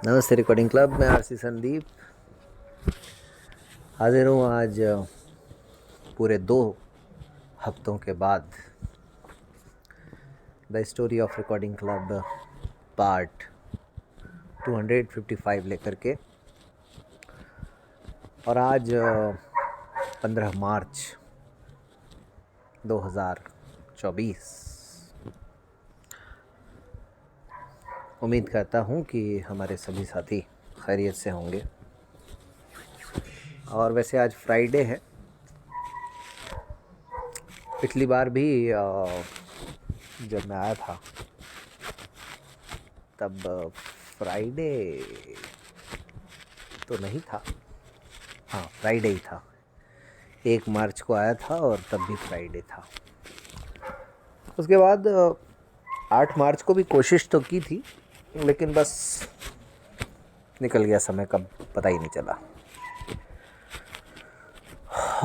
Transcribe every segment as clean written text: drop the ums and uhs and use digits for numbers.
नमस्ते recording club में RC Sandeep हाजिर हूँ आज पूरे 2 हफ्तों के बाद the story of recording club part 255 लेकर के। और आज 15 मार्च 2024। उम्मीद करता हूँ कि हमारे सभी साथी खैरियत से होंगे। और वैसे आज फ्राइडे है। पिछली बार भी जब मैं आया था तब फ्राइडे तो नहीं था, हाँ फ्राइडे ही था। 1 मार्च को आया था और तब भी फ्राइडे था। उसके बाद 8 मार्च को भी कोशिश तो की थी, लेकिन बस निकल गया समय कब पता ही नहीं चला।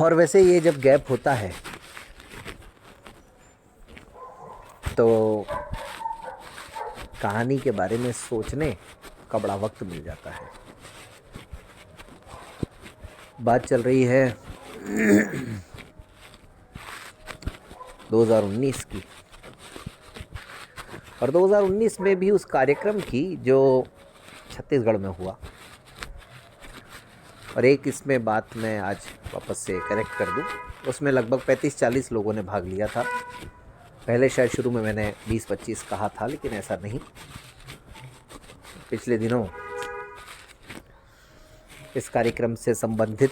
और वैसे ये जब गैप होता है तो कहानी के बारे में सोचने का बड़ा वक्त मिल जाता है। बात चल रही है 2019 की, और 2019 में भी उस कार्यक्रम की जो छत्तीसगढ़ में हुआ। और एक इसमें बात मैं आज वापस से करेक्ट कर दूं, उसमें लगभग 35-40 लोगों ने भाग लिया था। पहले शायद शुरू में मैंने 20-25 कहा था, लेकिन ऐसा नहीं। पिछले दिनों इस कार्यक्रम से संबंधित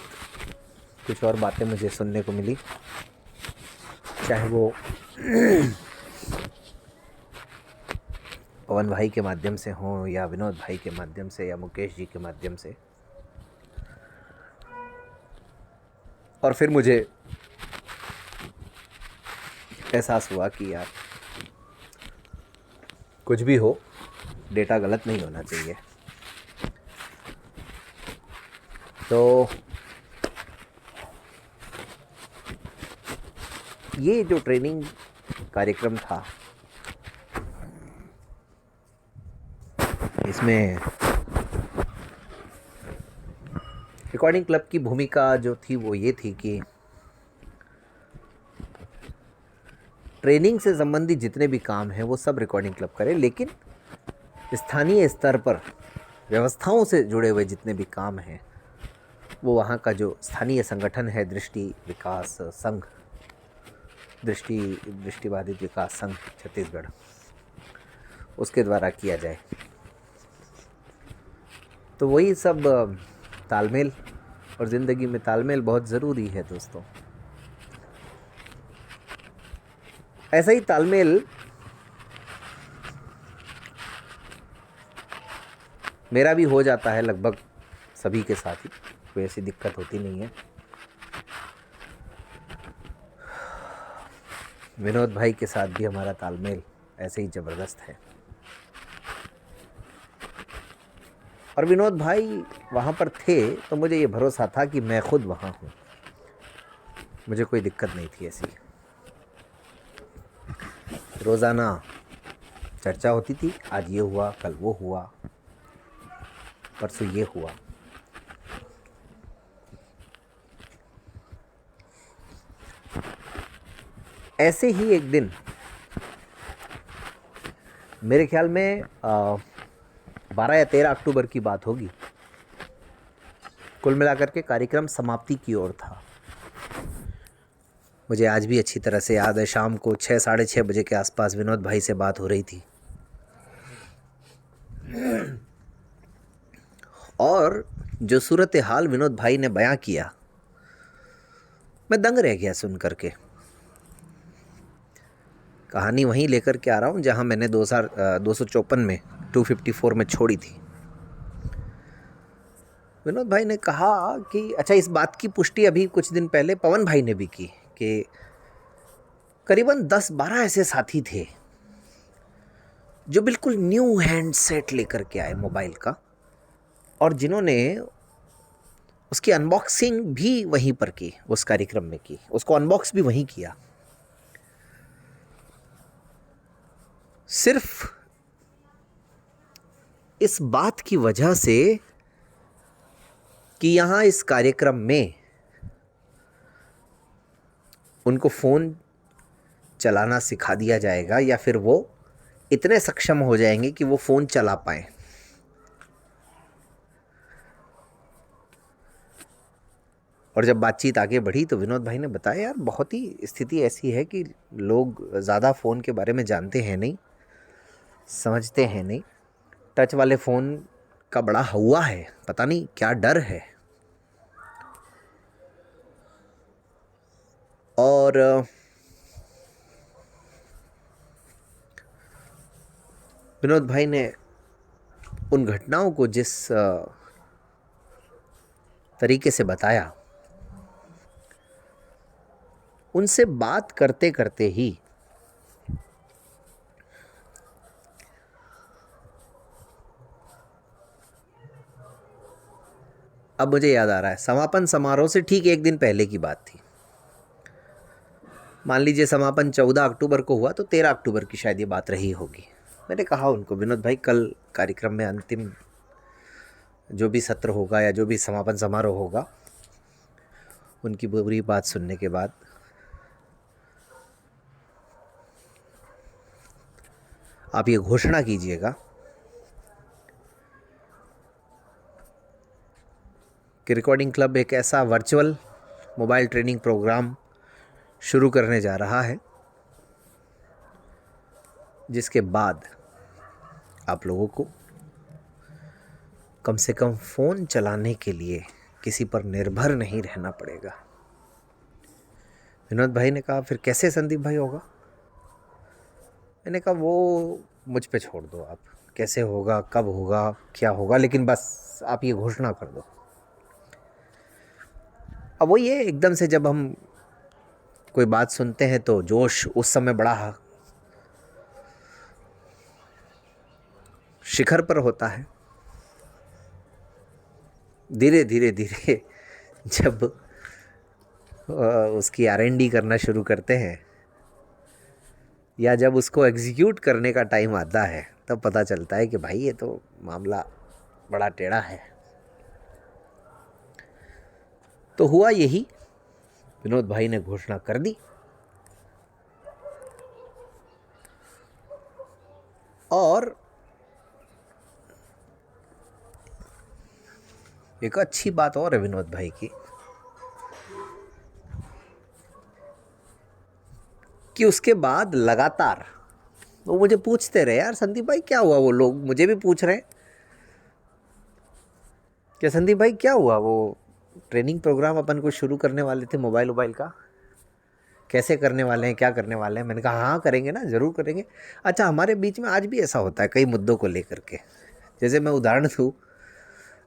कुछ और बातें मुझे सुनने को मिली, चाहे वो पवन भाई के माध्यम से हों या विनोद भाई के माध्यम से या मुकेश जी के माध्यम से। और फिर मुझे एहसास हुआ कि यार कुछ भी हो, डेटा गलत नहीं होना चाहिए। तो ये जो ट्रेनिंग कार्यक्रम था, इसमें रिकॉर्डिंग क्लब की भूमिका जो थी वो ये थी कि ट्रेनिंग से संबंधित जितने भी काम हैं वो सब रिकॉर्डिंग क्लब करे, लेकिन स्थानीय स्तर पर व्यवस्थाओं से जुड़े हुए जितने भी काम हैं वो वहाँ का जो स्थानीय संगठन है, दृष्टि विकास संघ, दृष्टिबाधित विकास संघ छत्तीसगढ़, उसके द्वारा किया जाए। तो वही सब तालमेल, और ज़िंदगी में तालमेल बहुत ज़रूरी है दोस्तों। ऐसा ही तालमेल मेरा भी हो जाता है लगभग सभी के साथ ही, कोई ऐसी दिक्कत होती नहीं है। विनोद भाई के साथ भी हमारा तालमेल ऐसे ही ज़बरदस्त है। और विनोद भाई वहाँ पर थे तो मुझे ये भरोसा था कि मैं खुद वहाँ हूँ, मुझे कोई दिक्कत नहीं थी ऐसी। रोज़ाना चर्चा होती थी, आज ये हुआ, कल वो हुआ, परसों ये हुआ। ऐसे ही एक दिन मेरे ख्याल में 12 या 13 अक्टूबर की बात होगी, कुल मिलाकर के कार्यक्रम समाप्ति की ओर था। मुझे आज भी अच्छी तरह से याद है, शाम को 6-6:30 बजे के आसपास विनोद भाई से बात हो रही थी। और जो सूरत हाल विनोद भाई ने बयां किया, मैं दंग रह गया सुन करके। कहानी वहीं लेकर के आ रहा हूँ जहाँ मैंने 254 में 254 में छोड़ी थी। विनोद भाई ने कहा कि अच्छा, इस बात की पुष्टि अभी कुछ दिन पहले पवन भाई ने भी की कि करीबन 10-12 ऐसे साथी थे जो बिल्कुल न्यू हैंडसेट लेकर के आए मोबाइल का, और जिन्होंने उसकी अनबॉक्सिंग भी वहीं पर की, उस कार्यक्रम में की, उसको अनबॉक्स भी वहीं किया। सिर्फ इस बात की वजह से कि यहाँ इस कार्यक्रम में उनको फ़ोन चलाना सिखा दिया जाएगा या फिर वो इतने सक्षम हो जाएंगे कि वो फ़ोन चला पाएं। और जब बातचीत आगे बढ़ी तो विनोद भाई ने बताया, यार बहुत ही स्थिति ऐसी है कि लोग ज़्यादा फ़ोन के बारे में जानते हैं नहीं, समझते हैं नहीं। टच वाले फ़ोन का बड़ा हवा है, पता नहीं क्या डर है। और विनोद भाई ने उन घटनाओं को जिस तरीके से बताया, उनसे बात करते करते ही अब मुझे याद आ रहा है, समापन समारोह से ठीक एक दिन पहले की बात थी। मान लीजिए समापन 14 अक्टूबर को हुआ तो 13 अक्टूबर की शायद ये बात रही होगी। मैंने कहा उनको, विनोद भाई कल कार्यक्रम में अंतिम जो भी सत्र होगा या जो भी समापन समारोह होगा, उनकी पूरी बात सुनने के बाद आप ये घोषणा कीजिएगा कि रिकॉर्डिंग क्लब एक ऐसा वर्चुअल मोबाइल ट्रेनिंग प्रोग्राम शुरू करने जा रहा है जिसके बाद आप लोगों को कम से कम फ़ोन चलाने के लिए किसी पर निर्भर नहीं रहना पड़ेगा। विनोद भाई ने कहा, फिर कैसे संदीप भाई होगा? मैंने कहा वो मुझ पे छोड़ दो आप, कैसे होगा, कब होगा, क्या होगा, लेकिन बस आप ये घोषणा कर दो। अब वो ये एकदम से जब हम कोई बात सुनते हैं तो जोश उस समय बड़ा शिखर पर होता है। धीरे धीरे धीरे जब उसकी R&D करना शुरू करते हैं या जब उसको एग्जीक्यूट करने का टाइम आता है, तब पता चलता है कि भाई ये तो मामला बड़ा टेढ़ा है। तो हुआ यही, विनोद भाई ने घोषणा कर दी और एक अच्छी बात और है विनोद भाई की कि उसके बाद लगातार वो मुझे पूछते रहे, यार संदीप भाई क्या हुआ? वो लोग मुझे भी पूछ रहे हैं कि संदीप भाई क्या हुआ, वो ट्रेनिंग प्रोग्राम अपन को शुरू करने वाले थे मोबाइल का, कैसे करने वाले हैं, क्या करने वाले हैं? मैंने कहा हाँ करेंगे ना, ज़रूर करेंगे। अच्छा, हमारे बीच में आज भी ऐसा होता है कई मुद्दों को लेकर के। जैसे मैं उदाहरण दूँ,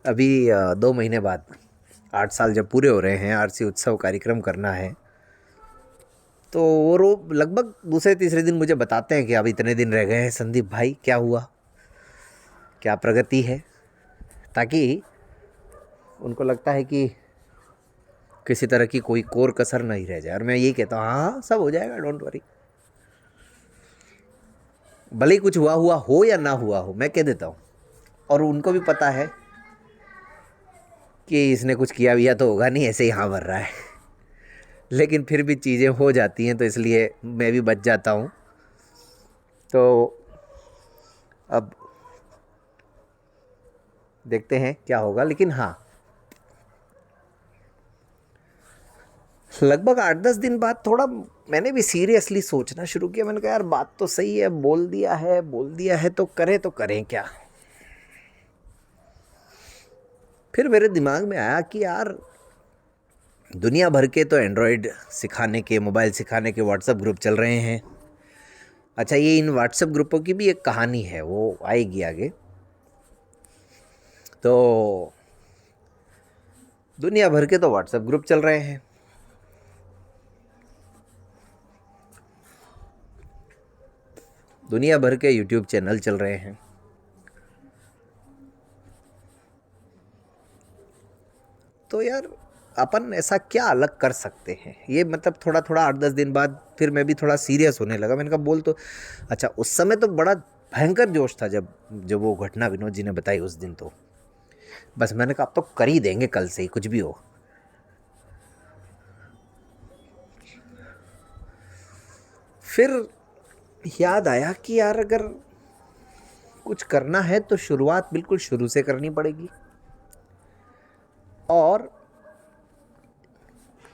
अभी 2 महीने बाद 8 साल जब पूरे हो रहे हैं, आरसी उत्सव कार्यक्रम करना है, तो वो लगभग दूसरे तीसरे दिन मुझे बताते हैं कि अब इतने दिन रह गए हैं संदीप भाई, क्या हुआ, क्या प्रगति है, ताकि उनको लगता है कि किसी तरह की कोई कोर कसर नहीं रह जाए। और मैं यही कहता हूँ, हाँ सब हो जाएगा, डोंट वरी। भले ही कुछ हुआ हो या ना हुआ हो, मैं कह देता हूँ। और उनको भी पता है कि इसने कुछ किया भी तो होगा नहीं, ऐसे ही हाँ भर रहा है। लेकिन फिर भी चीज़ें हो जाती हैं तो इसलिए मैं भी बच जाता हूँ। तो अब देखते हैं क्या होगा। लेकिन हाँ, लगभग 8-10 दिन बाद थोड़ा मैंने भी सीरियसली सोचना शुरू किया। मैंने कहा यार बात तो सही है, बोल दिया है तो करें क्या। फिर मेरे दिमाग में आया कि यार दुनिया भर के तो एंड्रॉयड सिखाने के, मोबाइल सिखाने के व्हाट्सएप ग्रुप चल रहे हैं। अच्छा, ये इन व्हाट्सएप ग्रुपों की भी एक कहानी है, वो आएगी आगे। तो दुनिया भर के तो व्हाट्सएप ग्रुप चल रहे हैं, दुनिया भर के यूट्यूब चैनल चल रहे हैं। तो यार अपन ऐसा क्या अलग कर सकते हैं, ये मतलब थोड़ा थोड़ा 8-10 दिन बाद फिर मैं भी थोड़ा सीरियस होने लगा। मैंने कहा बोल तो, अच्छा उस समय तो बड़ा भयंकर जोश था जब जब वो घटना विनोद जी ने बताई उस दिन, तो बस मैंने कहा अब तो कर ही देंगे कल से ही कुछ भी हो। फिर याद आया कि यार अगर कुछ करना है तो शुरुआत बिल्कुल शुरू से करनी पड़ेगी। और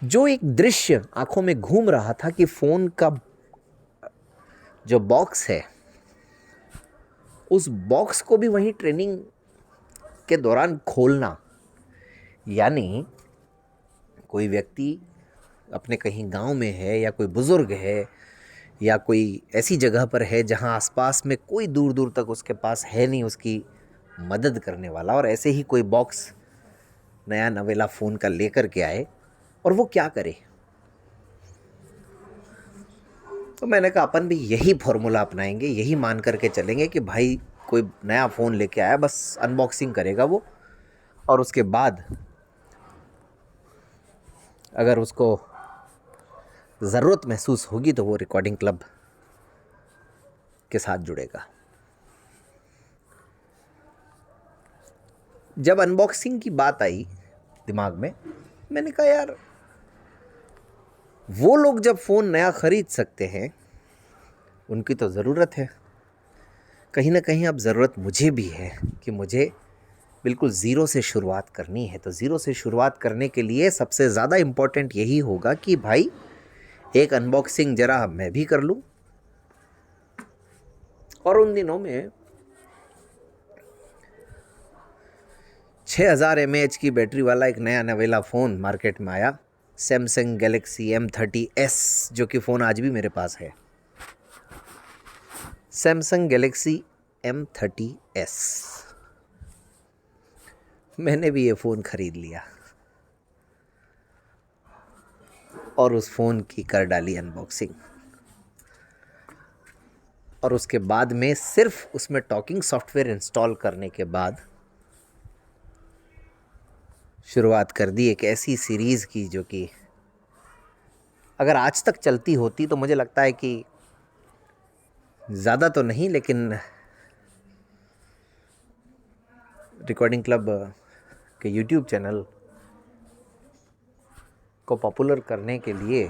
जो एक दृश्य आंखों में घूम रहा था कि फोन का जो बॉक्स है, उस बॉक्स को भी वहीं ट्रेनिंग के दौरान खोलना, यानी कोई व्यक्ति अपने कहीं गांव में है या कोई बुजुर्ग है या कोई ऐसी जगह पर है जहां आसपास में कोई दूर दूर तक उसके पास है नहीं उसकी मदद करने वाला, और ऐसे ही कोई बॉक्स नया नवेला फ़ोन का लेकर के आए और वो क्या करे। तो मैंने कहा अपन भी यही फॉर्मूला अपनाएंगे, यही मान करके चलेंगे कि भाई कोई नया फ़ोन लेके आया, बस अनबॉक्सिंग करेगा वो, और उसके बाद अगर उसको ज़रूरत महसूस होगी तो वो रिकॉर्डिंग क्लब के साथ जुड़ेगा। जब अनबॉक्सिंग की बात आई दिमाग में, मैंने कहा यार वो लोग जब फ़ोन नया ख़रीद सकते हैं उनकी तो ज़रूरत है, कहीं ना कहीं अब ज़रूरत मुझे भी है कि मुझे बिल्कुल ज़ीरो से शुरुआत करनी है। तो ज़ीरो से शुरुआत करने के लिए सबसे ज़्यादा इम्पोर्टेंट यही होगा कि भाई एक अनबॉक्सिंग ज़रा मैं भी कर लूँ। और उन दिनों में 6000 mAh की बैटरी वाला एक नया नवेला फ़ोन मार्केट में आया, सैमसंग गैलेक्सी M30s, जो कि फ़ोन आज भी मेरे पास है, सैमसंग गैलेक्सी M30s। मैंने भी ये फ़ोन ख़रीद लिया और उस फ़ोन की कर डाली अनबॉक्सिंग, और उसके बाद में सिर्फ उसमें टॉकिंग सॉफ्टवेयर इंस्टॉल करने के बाद शुरुआत कर दी एक ऐसी सीरीज़ की जो कि अगर आज तक चलती होती तो मुझे लगता है कि ज़्यादा तो नहीं, लेकिन रिकॉर्डिंग क्लब के यूट्यूब चैनल को पॉपुलर करने के लिए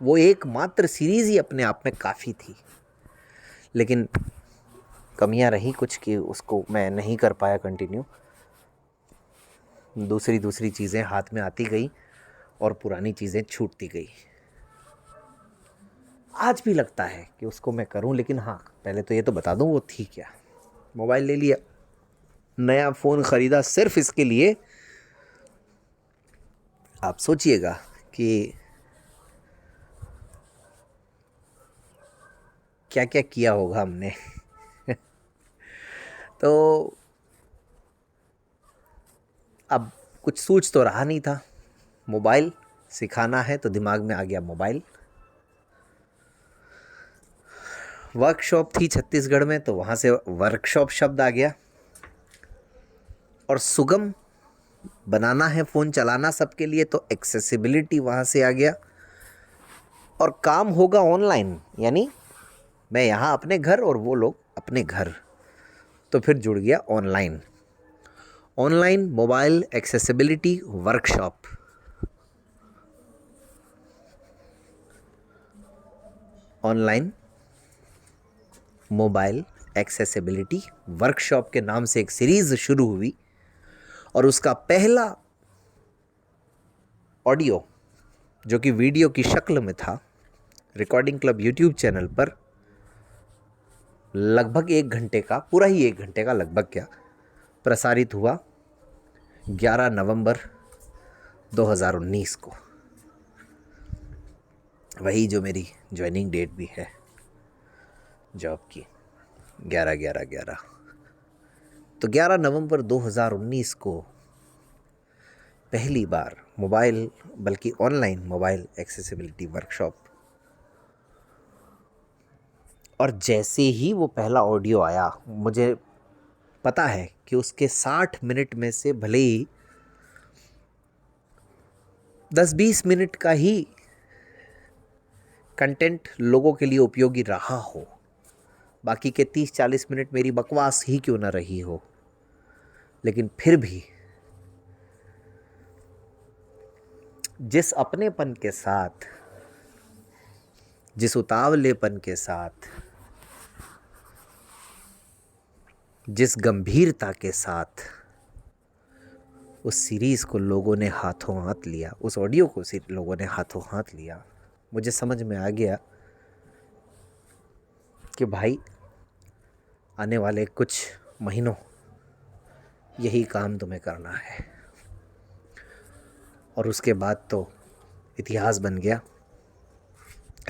वो एकमात्र सीरीज़ ही अपने आप में काफ़ी थी। लेकिन कमियां रही कुछ कि उसको मैं नहीं कर पाया कंटिन्यू, दूसरी चीज़ें हाथ में आती गई और पुरानी चीज़ें छूटती गई। आज भी लगता है कि उसको मैं करूं, लेकिन हाँ पहले तो ये तो बता दूं वो थी क्या। मोबाइल ले लिया, नया फ़ोन ख़रीदा सिर्फ इसके लिए। आप सोचिएगा कि क्या क्या किया होगा हमने। तो अब कुछ सूझ तो रहा नहीं था, मोबाइल सिखाना है तो दिमाग में आ गया मोबाइल। वर्कशॉप थी छत्तीसगढ़ में तो वहाँ से वर्कशॉप शब्द आ गया, और सुगम बनाना है फ़ोन चलाना सबके लिए तो एक्सेसिबिलिटी वहाँ से आ गया। और काम होगा ऑनलाइन, यानी मैं यहाँ अपने घर और वो लोग अपने घर, तो फिर जुड़ गया online. Online mobile accessibility workshop. Online mobile accessibility workshop के नाम से एक सीरीज़ शुरू हुई, और उसका पहला ऑडियो जो कि वीडियो की शक्ल में था, रिकॉर्डिंग क्लब यूट्यूब चैनल पर लगभग 1 घंटे का, पूरा ही 1 घंटे का लगभग क्या, प्रसारित हुआ 11 नवंबर 2019 को। वही जो मेरी ज्वाइनिंग डेट भी है जॉब की, 11/11/11। तो 11 नवंबर 2019 को पहली बार मोबाइल, बल्कि ऑनलाइन मोबाइल एक्सेसिबिलिटी वर्कशॉप। और जैसे ही वो पहला ऑडियो आया, मुझे पता है कि उसके 60 मिनट में से भले ही 10-20 मिनट का ही कंटेंट लोगों के लिए उपयोगी रहा हो, बाकी के 30-40 मिनट मेरी बकवास ही क्यों ना रही हो, लेकिन फिर भी जिस अपनेपन के साथ, जिस उतावलेपन के साथ, जिस गंभीरता के साथ उस सीरीज़ को लोगों ने हाथों हाथ लिया, उस ऑडियो को लोगों ने हाथों हाथ लिया, मुझे समझ में आ गया कि भाई आने वाले कुछ महीनों यही काम तुम्हें करना है। और उसके बाद तो इतिहास बन गया।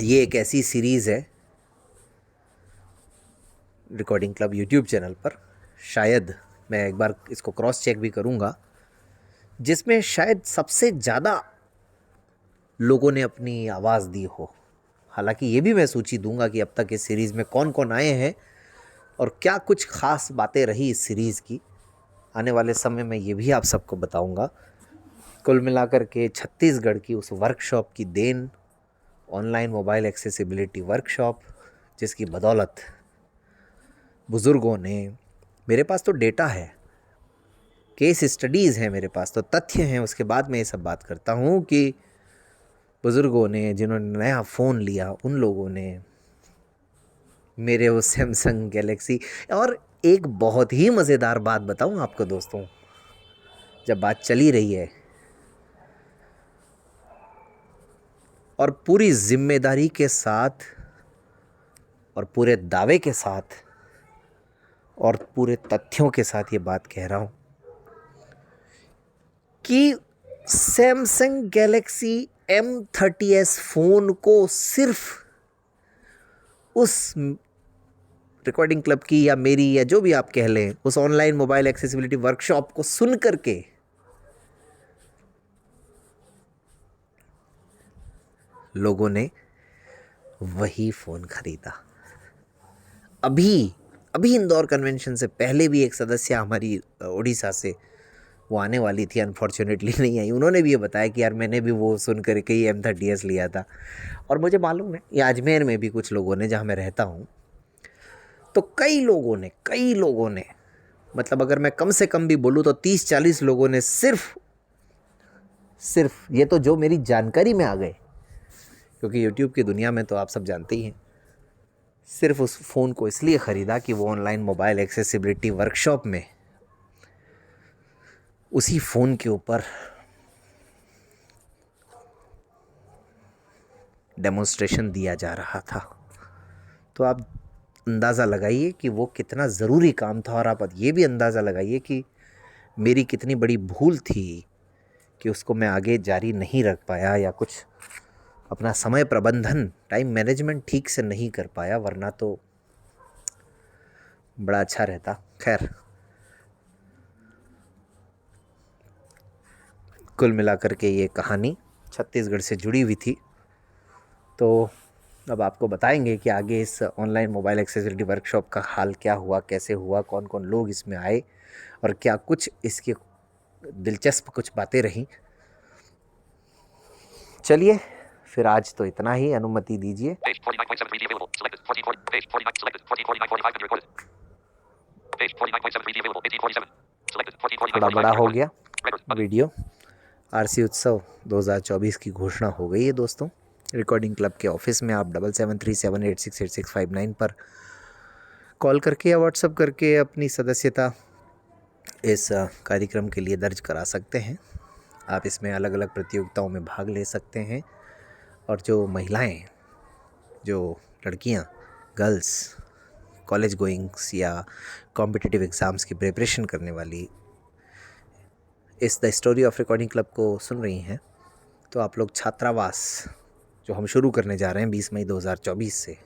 ये एक ऐसी सीरीज़ है रिकॉर्डिंग क्लब यूट्यूब चैनल पर, शायद मैं एक बार इसको क्रॉस चेक भी करूँगा, जिसमें शायद सबसे ज़्यादा लोगों ने अपनी आवाज़ दी हो। हालांकि ये भी मैं सूची दूंगा कि अब तक इस सीरीज़ में कौन कौन आए हैं और क्या कुछ ख़ास बातें रही इस सीरीज़ की। आने वाले समय में ये भी आप सबको बताऊंगा। कुल मिलाकर के छत्तीसगढ़ की उस वर्कशॉप की देन, ऑनलाइन मोबाइल एक्सेसिबिलिटी वर्कशॉप, जिसकी बदौलत बुज़ुर्गों ने, मेरे पास तो डेटा है, केस स्टडीज़ हैं, मेरे पास तो तथ्य हैं, उसके बाद मैं ये सब बात करता हूँ कि बुज़ुर्गों ने, जिन्होंने नया फ़ोन लिया, उन लोगों ने मेरे वो सैमसंग गैलेक्सी। और एक बहुत ही मज़ेदार बात बताऊँ आपको दोस्तों, जब बात चली रही है और पूरी जिम्मेदारी के साथ और पूरे दावे के साथ और पूरे तथ्यों के साथ ये बात कह रहा हूँ कि सैमसंग गैलेक्सी M30s फ़ोन को सिर्फ उस रिकॉर्डिंग क्लब की या मेरी या जो भी आप कह लें, उस ऑनलाइन मोबाइल एक्सेसिबिलिटी वर्कशॉप को सुन करके लोगों ने वही फ़ोन खरीदा। अभी इंदौर कन्वेंशन से पहले भी एक सदस्य हमारी उड़ीसा से वो आने वाली थी, अनफॉर्चुनेटली नहीं आई। उन्होंने भी ये बताया कि यार मैंने भी वो सुन करके ही M30s लिया था। और मुझे मालूम है ये अजमेर में भी कुछ लोगों ने, जहाँ मैं रहता हूँ, तो कई लोगों ने मतलब अगर मैं कम से कम भी बोलूँ तो 30-40 लोगों ने सिर्फ ये तो जो मेरी जानकारी में आ गए, क्योंकि यूट्यूब की दुनिया में तो आप सब जानते ही हैं, सिर्फ उस फ़ोन को इसलिए ख़रीदा कि वो ऑनलाइन मोबाइल एक्सेसिबिलिटी वर्कशॉप में उसी फ़ोन के ऊपर डेमोन्स्ट्रेशन दिया जा रहा था। तो आप अंदाज़ा लगाइए कि वो कितना ज़रूरी काम था, और आप ये भी अंदाज़ा लगाइए कि मेरी कितनी बड़ी भूल थी कि उसको मैं आगे जारी नहीं रख पाया, या कुछ अपना समय प्रबंधन, टाइम मैनेजमेंट ठीक से नहीं कर पाया, वरना तो बड़ा अच्छा रहता। खैर, कुल मिलाकर के ये कहानी छत्तीसगढ़ से जुड़ी हुई थी। तो अब आपको बताएंगे कि आगे इस ऑनलाइन मोबाइल एक्सेसिबिलिटी वर्कशॉप का हाल क्या हुआ, कैसे हुआ, कौन कौन लोग इसमें आए और क्या कुछ इसकी दिलचस्प कुछ बातें रहीं। चलिए फिर आज तो इतना ही, अनुमति दीजिए। थोड़ा बड़ा हो गया वीडियो। आरसी उत्सव 2024 की घोषणा हो गई है दोस्तों। रिकॉर्डिंग क्लब के ऑफिस में आप 7737868659 पर कॉल करके या व्हाट्सएप करके अपनी सदस्यता इस कार्यक्रम के लिए दर्ज करा सकते हैं। आप इसमें अलग अलग प्रतियोगिताओं में भाग ले सकते हैं, और जो महिलाएं, जो लड़कियां, गर्ल्स, कॉलेज गोइंग्स या कॉम्पिटिटिव एग्ज़ाम्स की प्रिपरेशन करने वाली इस the story of recording club को सुन रही हैं, तो आप लोग छात्रावास जो हम शुरू करने जा रहे हैं 20 मई 2024 से,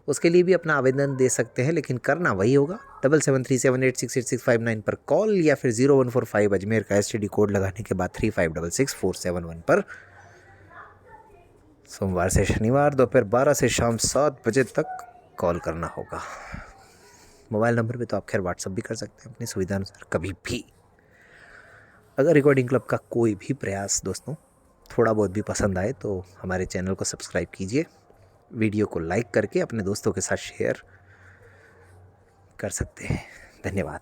उसके लिए भी अपना आवेदन दे सकते हैं। लेकिन करना वही होगा, 7737868659 पर कॉल, या फिर 0145 अजमेर का STD कोड लगाने के बाद 3566 471 पर सोमवार से शनिवार दोपहर 12 से शाम 7 बजे तक कॉल करना होगा। मोबाइल नंबर पे तो आप खैर व्हाट्सअप भी कर सकते हैं अपनी सुविधा अनुसार कभी भी। अगर रिकॉर्डिंग क्लब का कोई भी प्रयास दोस्तों थोड़ा बहुत भी पसंद आए तो हमारे चैनल को सब्सक्राइब कीजिए, वीडियो को लाइक करके अपने दोस्तों के साथ शेयर कर सकते हैं। धन्यवाद।